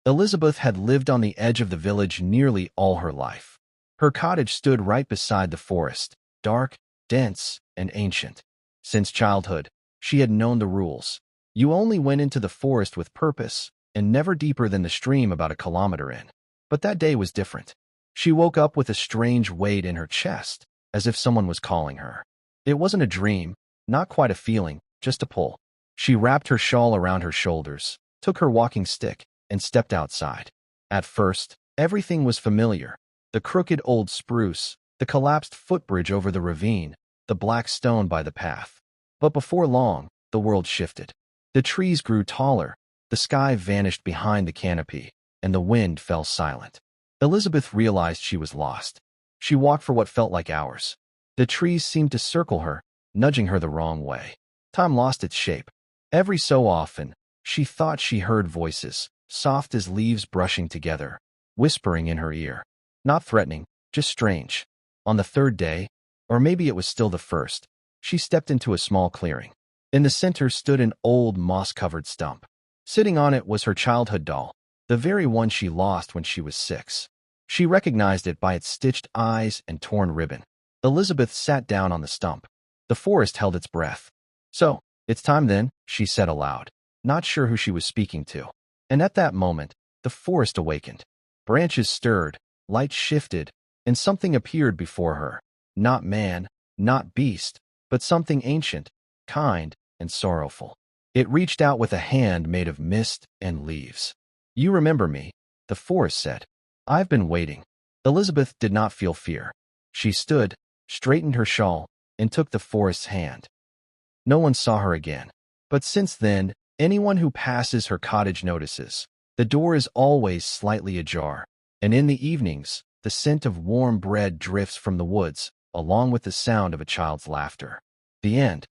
Elizabeth had lived on the edge of the village nearly all her life. Her cottage stood right beside the forest, dark, dense, and ancient. Since childhood, she had known the rules. You only went into the forest with purpose, and never deeper than the stream about a kilometer in. But that day was different. She woke up with a strange weight in her chest, as if someone was calling her. It wasn't a dream, not quite a feeling, just a pull. She wrapped her shawl around her shoulders, took her walking stick, and stepped outside. At first, everything was familiar. The crooked old spruce, the collapsed footbridge over the ravine, the black stone by the path. But before long, the world shifted. The trees grew taller, the sky vanished behind the canopy, and the wind fell silent. Elizabeth realized she was lost. She walked for what felt like hours. The trees seemed to circle her, nudging her the wrong way. Time lost its shape. Every so often, she thought she heard voices, soft as leaves brushing together, whispering in her ear. Not threatening, just strange. On the third day, or maybe it was still the first, she stepped into a small clearing. In the center stood an old moss-covered stump. Sitting on it was her childhood doll, the very one she lost when she was 6. She recognized it by its stitched eyes and torn ribbon. Elizabeth sat down on the stump. The forest held its breath. "So, it's time then," she said aloud, not sure who she was speaking to. And at that moment, the forest awakened. Branches stirred, light shifted, and something appeared before her. Not man, not beast, but something ancient, kind, and sorrowful. It reached out with a hand made of mist and leaves. "You remember me," the forest said. "I've been waiting." Elizabeth did not feel fear. She stood, straightened her shawl, and took the forest's hand. No one saw her again. But since then, anyone who passes her cottage notices. The door is always slightly ajar, and in the evenings, the scent of warm bread drifts from the woods, along with the sound of a child's laughter. The end.